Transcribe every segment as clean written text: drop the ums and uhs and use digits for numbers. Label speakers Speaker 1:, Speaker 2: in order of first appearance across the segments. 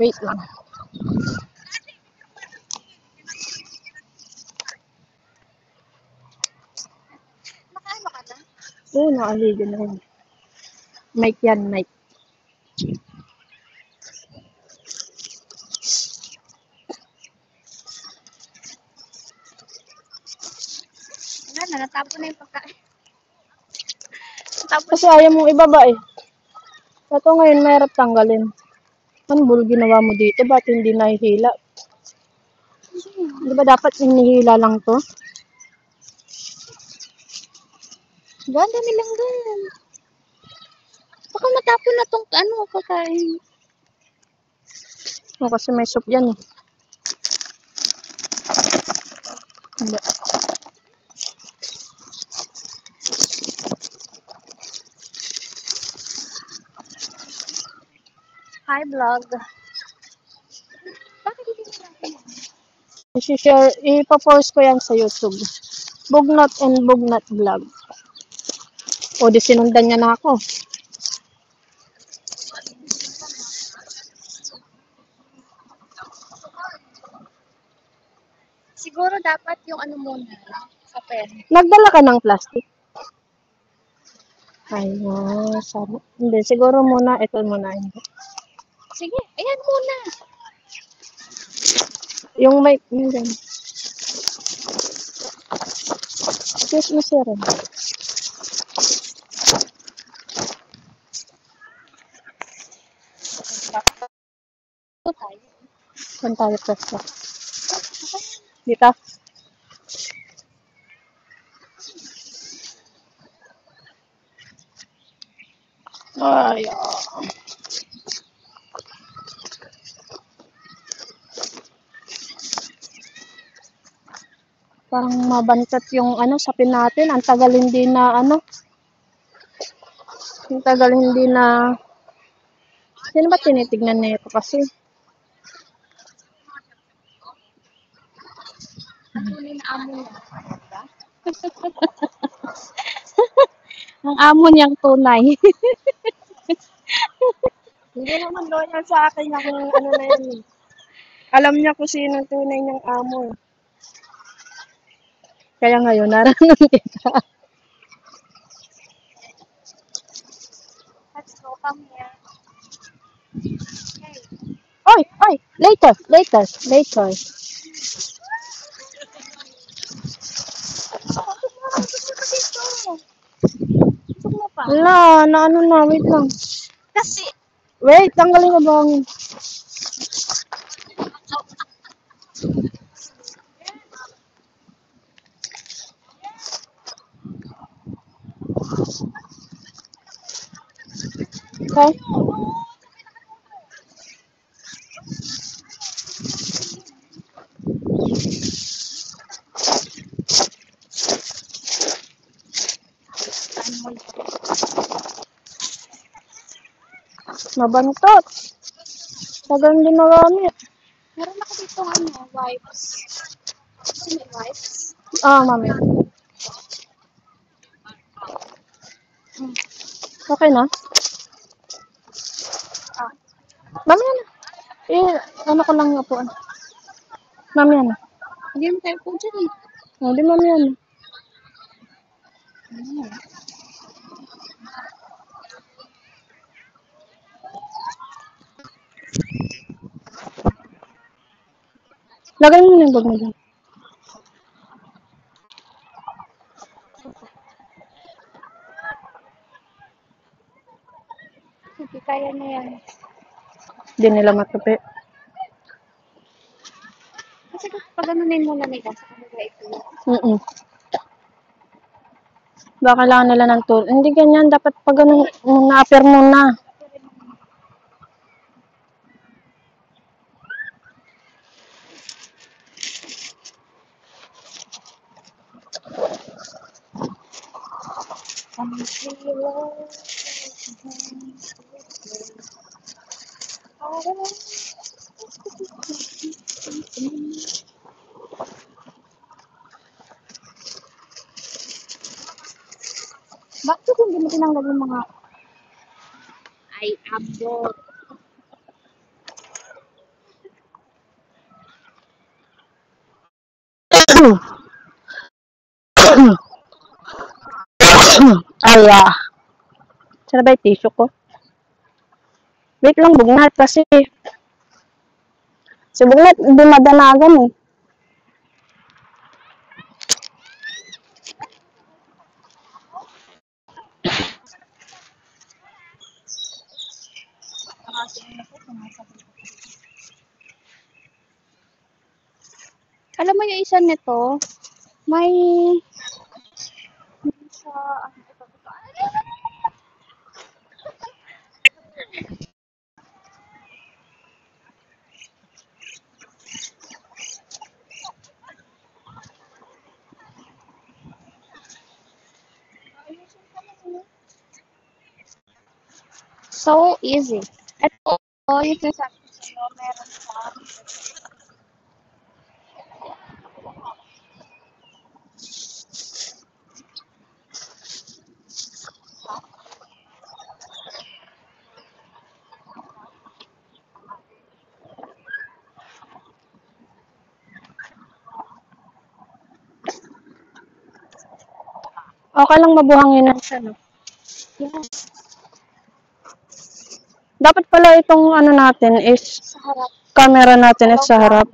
Speaker 1: Wait lang.
Speaker 2: Nakaano ka na?
Speaker 1: Oo, nakaligo na rin. Mic yan, mic.
Speaker 2: Wala na, natapon na yung pagkain. Natapon
Speaker 1: Kasi ayaw mong ibaba eh. Ito ngayon, mahirap tanggalin. Ano bul ginawa mo dito? Ba't hindi nahihila? Di ba dapat inihila lang to?
Speaker 2: Ganda nilang gan. Baka matapon na tong ano, pagkain.
Speaker 1: O, kasi may soup yan eh. Hindi.
Speaker 2: Hi, vlog. Bakit hindi mo natin?
Speaker 1: I-share, ipapost ko yan sa YouTube. Bugnot and Bugnot Vlog. O, di sinundan niya na ako.
Speaker 2: Siguro dapat yung ano muna, sa pen.
Speaker 1: Nagdala ka ng plastic? Ay, sabi. Hindi, siguro muna, ito muna.
Speaker 2: Sige, ayan muna.
Speaker 1: Yung mic, yun dyan. Excuse me, sir.
Speaker 2: Ito tayo.
Speaker 1: Saan tayo pwesto? Dito? Ay, parang mabantat yung ano, sapin natin. Ang tagal hindi na ano. Ang tagal hindi na. Sino ba tinitignan na ito kasi?
Speaker 2: Tunay na amo niya. Diba?
Speaker 1: Ang amo niyang tunay. Hindi naman loyal sa akin yung ano na yan eh. Alam niya kung sino ang tunay niyang amo eh. Kaya ngayon, naranan kita.
Speaker 2: Let's go, come here. Okay.
Speaker 1: Oy, oy, later.
Speaker 2: Gusto mo pa?
Speaker 1: Wala, na ano na, wait lang.
Speaker 2: Kasi,
Speaker 1: Wait, tanggalin ko bangin. Okay? Mabantot. Tagal din nagamit.
Speaker 2: meron ako dito ano, wipes. Gusto mo yung wipes?
Speaker 1: Ah, mami. Okay na?
Speaker 2: Ah,
Speaker 1: Mami na. Ano ko lang nga po. Mami na.
Speaker 2: hindi mo tayo po dyan eh.
Speaker 1: Di mami na. Lagay mo na yung bag mo dyan.
Speaker 2: Sige, kaya na yan.
Speaker 1: Hindi nila matupi.
Speaker 2: Kasi pag ganunin mo na nila sa kanila ito.
Speaker 1: Baka kailangan nila ng tool. Hindi ganyan. Dapat pag ganun, na-appear muna.
Speaker 2: Bakit hindi mo tinanggal yung mga ay abot?
Speaker 1: Ay, Sana ba yung tissue ko? Wait lang, bugnat kasi. Si bugnat, dumadanagan eh.
Speaker 2: Alam mo yung isa nito, may sa so easy. Ito, yung sinasabi ko, meron sa
Speaker 1: Okay lang mabuhangin siya, no?
Speaker 2: yes,
Speaker 1: Dapat pala itong ano natin is
Speaker 2: sa harap.
Speaker 1: camera natin is sa harap.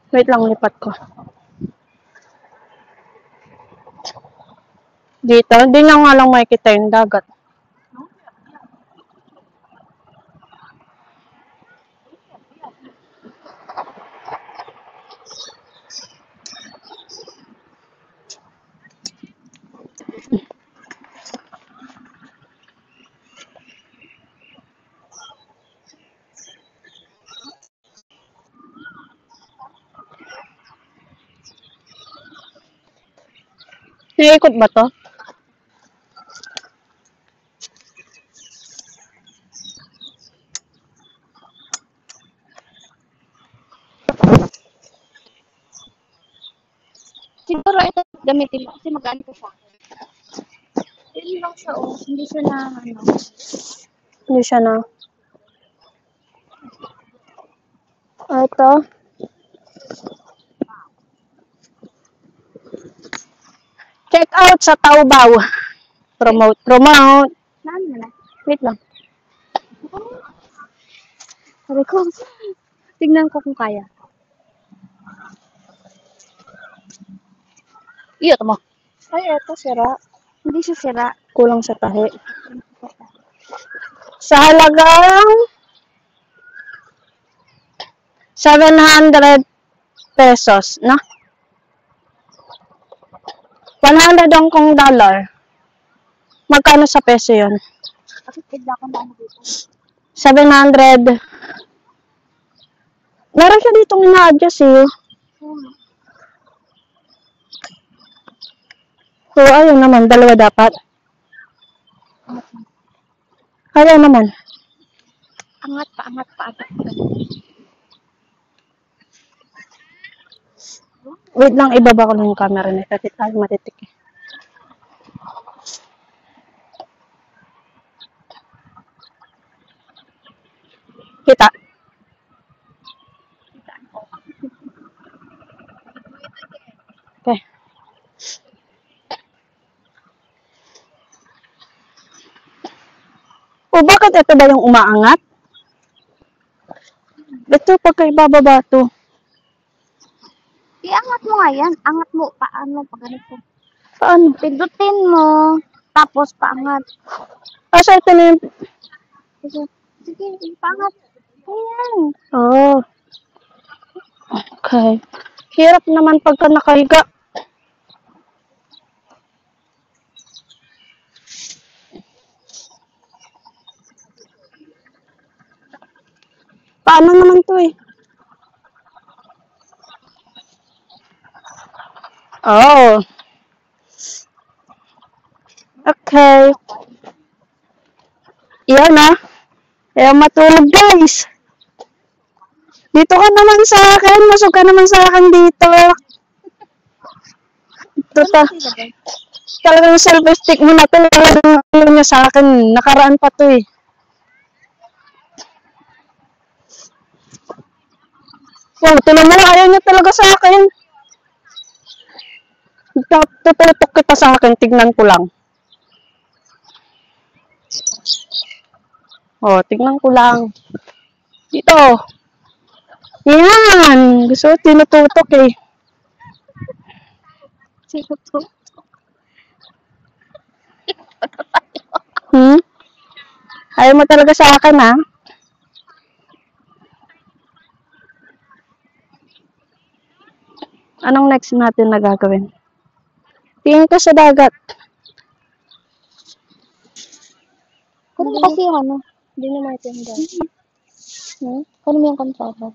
Speaker 1: Wait lang, lipat ko. Dito, hindi na nga lang makikita yung dagat. Naiikot ba to?
Speaker 2: Siguro ito gamitin mo kasi mag-ano ko siya. Yun lang siya, oh. Hindi siya na, ano.
Speaker 1: Hindi siya na. Ito. Check out sa Taobao. Promote.
Speaker 2: Saan mo na?
Speaker 1: Wait lang.
Speaker 2: Sabi ko, tignan ko kung kaya.
Speaker 1: Iyot mo.
Speaker 2: Ay, eto, sira. Hindi siya sira.
Speaker 1: Kulang sa tahi. Sa halagang 700 pesos, no? 100 Hong Kong dollar. Magkano sa peso yun?
Speaker 2: Kasi tignan ko na ano dito.
Speaker 1: 700. Meron siya ditong ina-adjust eh. So, ayun naman. Dalawa dapat. Ayaw naman.
Speaker 2: Angat pa, angat pa.
Speaker 1: Wait lang, ibaba ko lang yung camera niya. Kasi tayo matitik eh. Kita. Okay. O, bakit ito ba yung umaangat? Ito, pagka ibababa to.
Speaker 2: Iangat mo nga yan. Angat mo. Paano? Pa ganito.
Speaker 1: Paano?
Speaker 2: Pindutin mo. Tapos paangat.
Speaker 1: Asa ito na yung...
Speaker 2: Sige, paangat. Ayan.
Speaker 1: Oh. Okay. Hirap naman pagka nakahiga. Paano naman to eh? Oh. Okay. Yan na. Ayaw matulog guys. Dito ka naman sa akin. Masog ka naman sa akin dito. Talagang selfie-stick mo na to. Talagang niya sa akin. Nakaraan pa to eh. Oh, tinan mo, ayaw niya talaga sa akin. Tututok kita sa akin, tignan ko lang. Oh, tignan ko lang. Dito. Yan. Gusto ko tinututok eh.
Speaker 2: Sino to?
Speaker 1: Hmm? Ayaw mo talaga sa akin, ha? Anong next natin na gagawin? Tingin ko sa dagat.
Speaker 2: Kunin mo kasi yung ano.
Speaker 1: Hindi na natin dagat.
Speaker 2: Kunin mo yung kontrata.